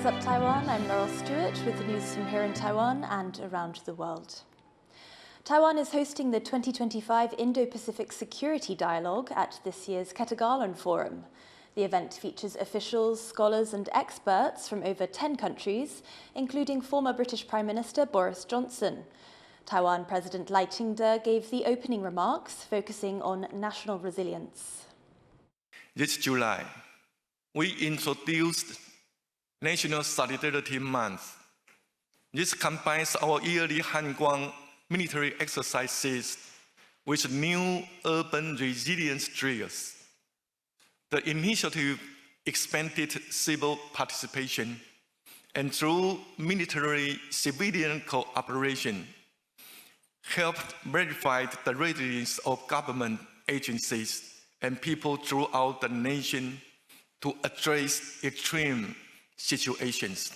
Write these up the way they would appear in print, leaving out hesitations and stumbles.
What's up, Taiwan? I'm Laurel Stewart with the news from here in Taiwan and around the world. Taiwan is hosting the 2025 Indo-Pacific Security Dialogue at this year's Kegalan Forum. The event features officials, scholars and experts from over 10 countries, including former British Prime Minister Boris Johnson. Taiwan President Lai Ching-te gave the opening remarks, focusing on national resilience. This July, we introduced National Solidarity Month. This combines our yearly Hanguang military exercises with new urban resilience drills. The initiative expanded civil participation, and through military-civilian cooperation, helped verify the resilience of government agencies and people throughout the nation to address extreme situations.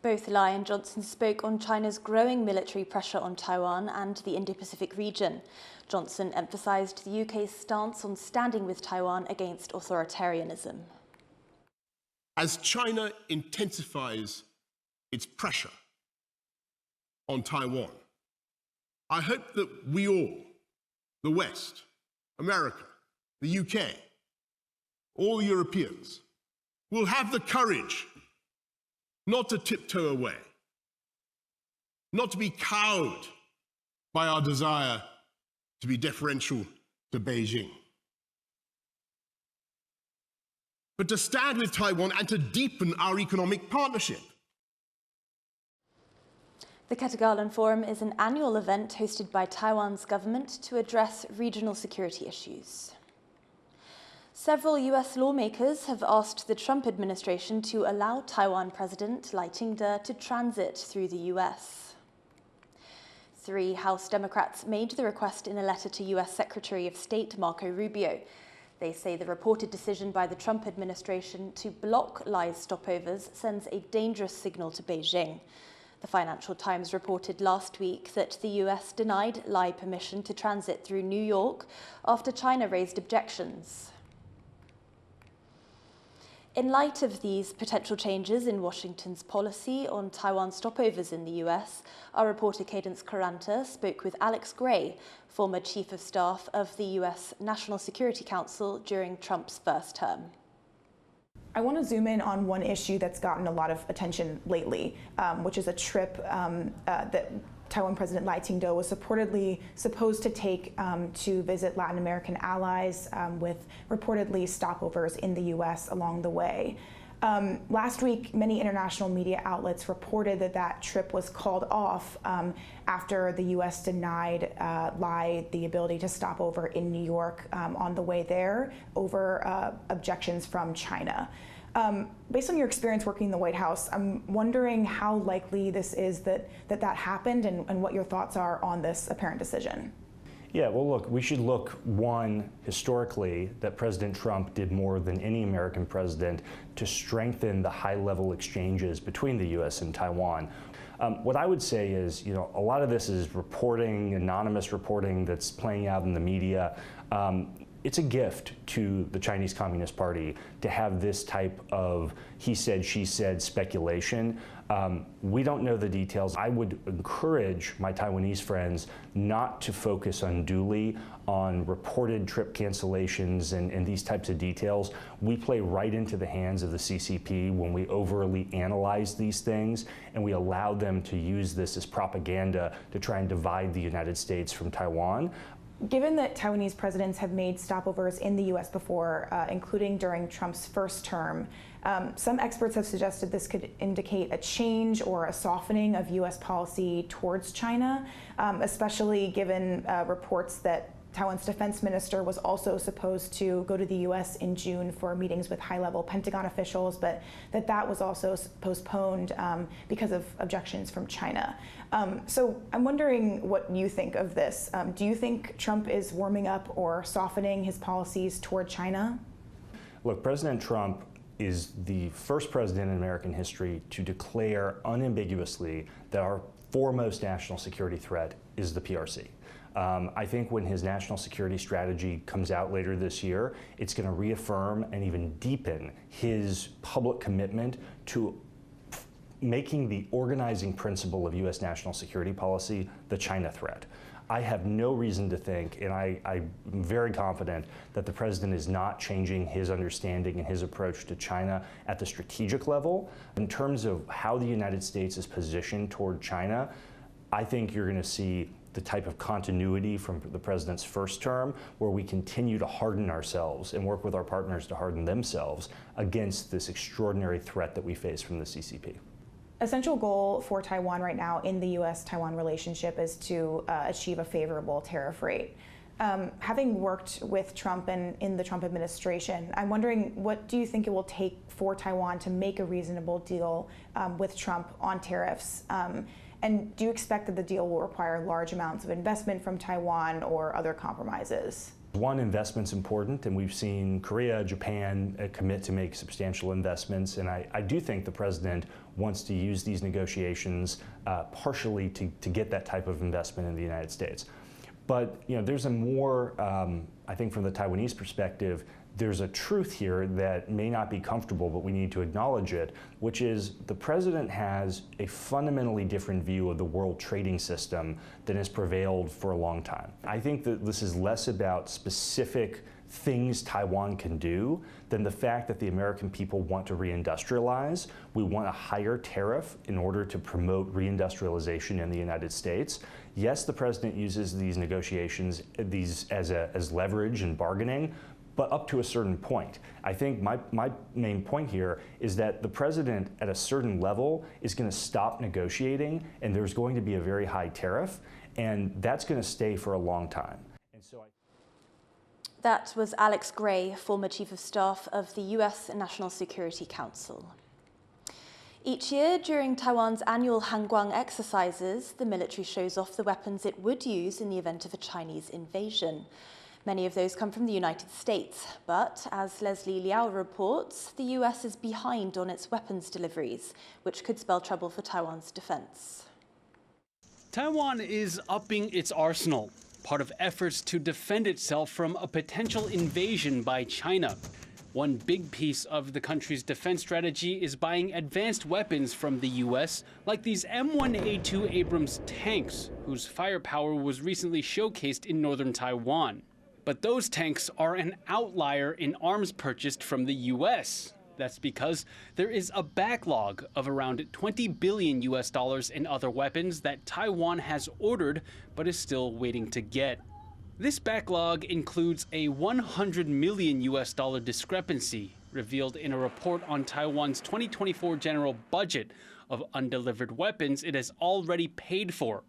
Both Lai and Johnson spoke on China's growing military pressure on Taiwan and the Indo-Pacific region. Johnson emphasised the UK's stance on standing with Taiwan against authoritarianism. As China intensifies its pressure on Taiwan, I hope that we all, the West, America, the UK, all Europeans, will have the courage not to tiptoe away, not to be cowed by our desire to be deferential to Beijing, but to stand with Taiwan and to deepen our economic partnership. The Kegalan Forum is an annual event hosted by Taiwan's government to address regional security issues. Several US lawmakers have asked the Trump administration to allow Taiwan President Lai Ching-te to transit through the US. 3 House Democrats made the request in a letter to US Secretary of State Marco Rubio. They say the reported decision by the Trump administration to block Lai's stopovers sends a dangerous signal to Beijing. The Financial Times reported last week that the US denied Lai permission to transit through New York after China raised objections. In light of these potential changes in Washington's policy on Taiwan stopovers in the US, our reporter Cadence Caranta spoke with Alex Gray, former Chief of Staff of the US National Security Council during Trump's first term. I want to zoom in on one issue that's gotten a lot of attention lately, which is a trip that Taiwan President Lai Ching-te was reportedly supposed to take to visit Latin American allies with reportedly stopovers in the US along the way. Last week, many international media outlets reported that that trip was called off after the US denied Lai the ability to stop over in New York on the way there over objections from China. Based on your experience working in the White House, I'm wondering how likely this is that happened and what your thoughts are on this apparent decision. Yeah, well, look, we should look, one, historically, that President Trump did more than any American president to strengthen the high-level exchanges between the U.S. and Taiwan. What I would say is, a lot of this is reporting, anonymous reporting that's playing out in the media. It's a gift to the Chinese Communist Party to have this type of he said, she said speculation. We don't know the details. I would encourage my Taiwanese friends not to focus unduly on reported trip cancellations and these types of details. We play right into the hands of the CCP when we overly analyze these things, and we allow them to use this as propaganda to try and divide the United States from Taiwan. Given that Taiwanese presidents have made stopovers in the U.S. before, including during Trump's first term, some experts have suggested this could indicate a change or a softening of U.S. policy towards China, especially given reports that Taiwan's defense minister was also supposed to go to the U.S. in June for meetings with high-level Pentagon officials, but that was also postponed because of objections from China. So I'm wondering what you think of this. Do you think Trump is warming up or softening his policies toward China? Look, President Trump is the first president in American history to declare unambiguously that our foremost national security threat is the PRC. I think when his national security strategy comes out later this year, it's going to reaffirm and even deepen his public commitment to making the organizing principle of U.S. national security policy the China threat. I have no reason to think, and I'm very confident, that the president is not changing his understanding and his approach to China at the strategic level. In terms of how the United States is positioned toward China, I think you're going to see the type of continuity from the president's first term, where we continue to harden ourselves and work with our partners to harden themselves against this extraordinary threat that we face from the CCP. A central goal for Taiwan right now in the U.S.-Taiwan relationship is to achieve a favorable tariff rate. Having worked with Trump and in the Trump administration, I'm wondering, what do you think it will take for Taiwan to make a reasonable deal with Trump on tariffs? And do you expect that the deal will require large amounts of investment from Taiwan or other compromises? One, investment's important, and we've seen Korea, Japan commit to make substantial investments, and I do think the president wants to use these negotiations partially to get that type of investment in the United States. But there's a more, I think from the Taiwanese perspective, there's a truth here that may not be comfortable, but we need to acknowledge it, which is the president has a fundamentally different view of the world trading system than has prevailed for a long time. I think that this is less about specific things Taiwan can do than the fact that the American people want to reindustrialize. We want a higher tariff in order to promote reindustrialization in the United States. Yes, the president uses these negotiations as leverage and bargaining, but up to a certain point. I think my main point here is that the president at a certain level is going to stop negotiating, and there's going to be a very high tariff, and that's going to stay for a long time. And so That was Alex Gray, former Chief of Staff of the U.S. National Security Council. Each year during Taiwan's annual Hangguang exercises, the military shows off the weapons it would use in the event of a Chinese invasion. Many of those come from the United States, but as Leslie Liao reports, the US is behind on its weapons deliveries, which could spell trouble for Taiwan's defense. Taiwan is upping its arsenal, part of efforts to defend itself from a potential invasion by China. One big piece of the country's defense strategy is buying advanced weapons from the US, like these M1A2 Abrams tanks, whose firepower was recently showcased in northern Taiwan. But those tanks are an outlier in arms purchased from the US. That's because there is a backlog of around $20 billion in other weapons that Taiwan has ordered but is still waiting to get. This backlog includes a $100 million discrepancy revealed in a report on Taiwan's 2024 general budget of undelivered weapons it has already paid for.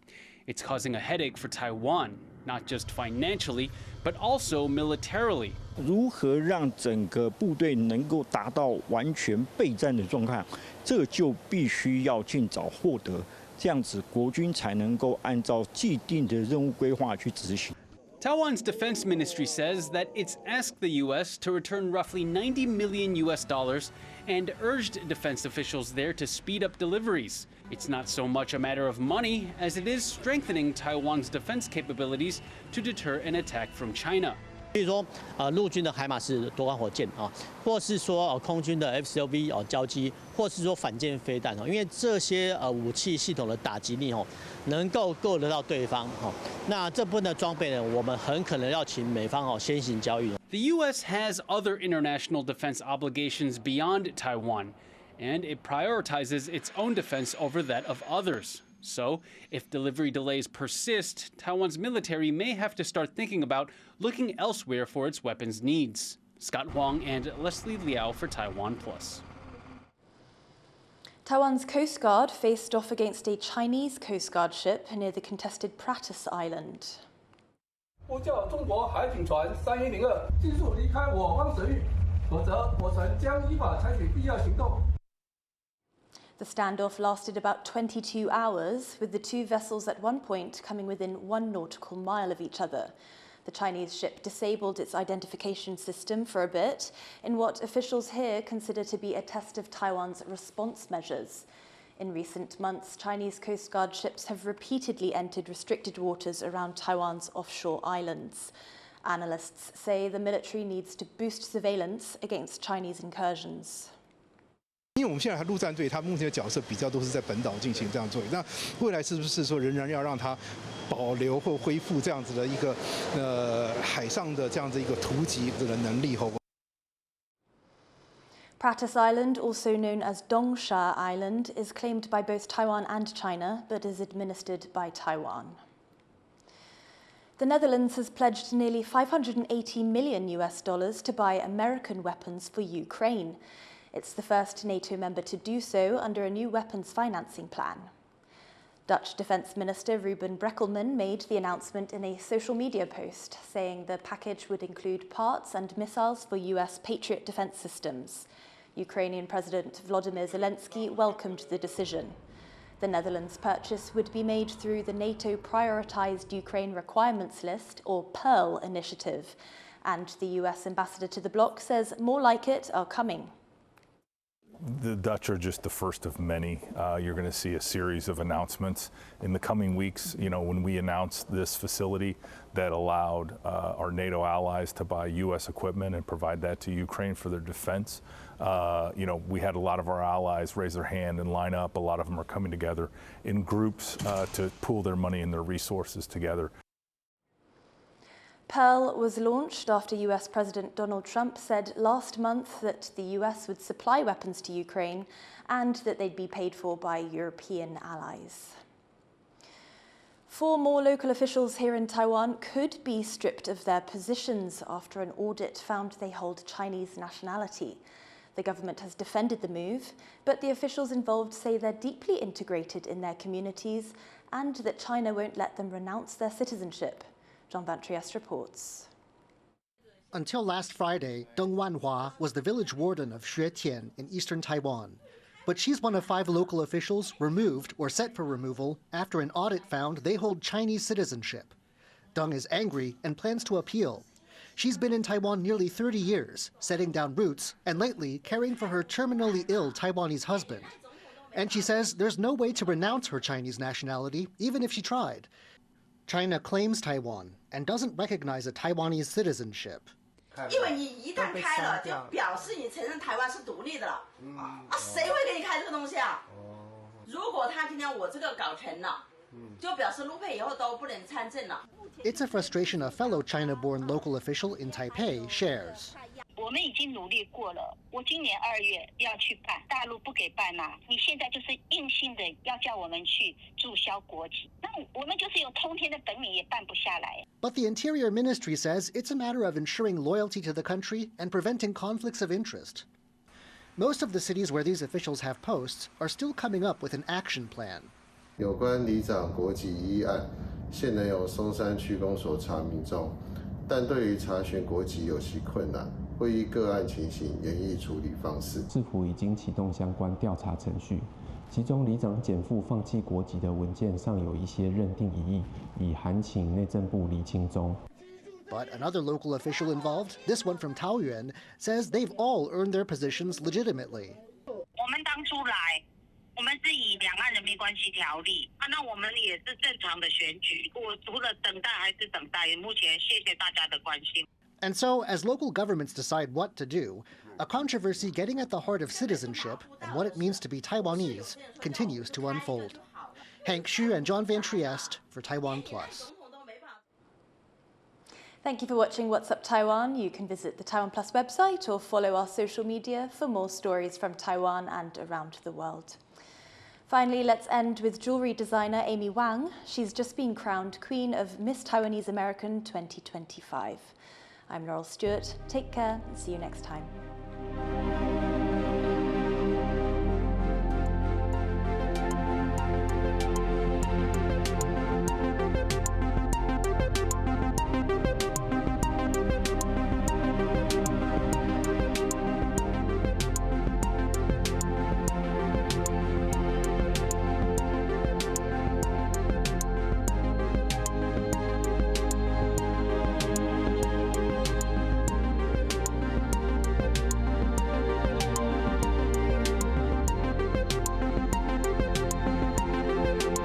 It's causing a headache for Taiwan, not just financially, but also militarily. 如何让整个部队能够达到完全备战的状态，这就必须要尽早获得，这样子国军才能够按照既定的任务规划去执行。 Taiwan's defense ministry says that it's asked the U.S. to return roughly $90 million and urged defense officials there to speed up deliveries. It's not so much a matter of money as it is strengthening Taiwan's defense capabilities to deter an attack from China. 比如说，陆军的海马式多管火箭啊，或是说空军的 F-16V 交机，或是说反舰飞弹因为这些武器系统的打击力能够够得到对方那这部分的装备呢，我们很可能要请美方先行交易。The U.S. has other international defense obligations beyond Taiwan, and it prioritizes its own defense over that of others. So, if delivery delays persist, Taiwan's military may have to start thinking about looking elsewhere for its weapons needs. Scott Huang and Leslie Liao for TaiwanPlus. Taiwan's Coast Guard faced off against a Chinese Coast Guard ship near the contested Pratas Island. 呼叫中国海警船3102尽速离开我方水域，否则我船将依法采取必要行动。 The standoff lasted about 22 hours, with the two vessels at one point coming within 1 nautical mile of each other. The Chinese ship disabled its identification system for a bit, in what officials here consider to be a test of Taiwan's response measures. In recent months, Chinese Coast Guard ships have repeatedly entered restricted waters around Taiwan's offshore islands. Analysts say the military needs to boost surveillance against Chinese incursions. 因为我们现在陆战队，它目前的角色比较都是在本岛进行这样做。那未来是不是说仍然要让它保留或恢复这样子的一个海上的这样子一个突击的能力？ Pratas Island, also known as Dongsha Island, is claimed by both Taiwan and China, but is administered by Taiwan. The Netherlands has pledged nearly $580 million to buy American weapons for Ukraine. It's the first NATO member to do so under a new weapons financing plan. Dutch Defence Minister Ruben Brekelmans made the announcement in a social media post, saying the package would include parts and missiles for US Patriot defence systems. Ukrainian President Volodymyr Zelensky welcomed the decision. The Netherlands' purchase would be made through the NATO Prioritised Ukraine Requirements List, or PEARL initiative, and the US ambassador to the bloc says more like it are coming. The Dutch are just the first of many. You're going to see a series of announcements in the coming weeks. You know, when we announced this facility that allowed our NATO allies to buy U.S. equipment and provide that to Ukraine for their defense, you know, we had a lot of our allies raise their hand and line up. A lot of them are coming together in groups to pool their money and their resources together. PEARL was launched after US President Donald Trump said last month that the US would supply weapons to Ukraine and that they'd be paid for by European allies. 4 more local officials here in Taiwan could be stripped of their positions after an audit found they hold Chinese nationality. The government has defended the move, but the officials involved say they're deeply integrated in their communities and that China won't let them renounce their citizenship. John Van Trieste reports. Until last Friday, Deng Wanhua was the village warden of Xuetian in eastern Taiwan. But she's one of 5 local officials removed or set for removal after an audit found they hold Chinese citizenship. Deng is angry and plans to appeal. She's been in Taiwan nearly 30 years, setting down roots and lately caring for her terminally ill Taiwanese husband. And she says there's no way to renounce her Chinese nationality, even if she tried. China claims Taiwan and doesn't recognize a Taiwanese citizenship. 因为你一旦开了，就表示你承认台湾是独立的了。谁会给你开这个东西啊？如果他今天我这个搞成了，就表示陆配以后都不能参政了。It's a frustration a fellow China-born local official in Taipei shares. 我们已经努力过了，我今年2月要去办，大陆不给办啊！你现在就是硬性的要叫我们去注销国籍，那我们就是有通天的本领也办不下来。But the Interior Ministry says it's a matter of ensuring loyalty to the country and preventing conflicts of interest. Most of the cities where these officials have posts are still coming up with an action plan. 有关里长国籍疑案，现能由松山区公所查民众，但对于查询国籍有其困难。 会依个案情形研议处理方式。市府已经启动相关调查程序，其中里长减负放弃国籍的文件上有一些认定疑义，已函请内政部厘清中。 But another local official involved, this one from Taoyuan, says they've all earned their positions legitimately. 我们当初来，我们是以两岸人民关系条例那我们也是正常的选举。我除了等待还是等待，目前谢谢大家的关心。 And so, as local governments decide what to do, a controversy getting at the heart of citizenship and what it means to be Taiwanese continues to unfold. Hank Xu and John Van Trieste for TaiwanPlus. Thank you for watching What's Up Taiwan. You can visit the TaiwanPlus website or follow our social media for more stories from Taiwan and around the world. Finally, let's end with jewelry designer Amy Wang. She's just been crowned Queen of Miss Taiwanese American 2025. I'm Laurel Stewart. Take care and see you next time.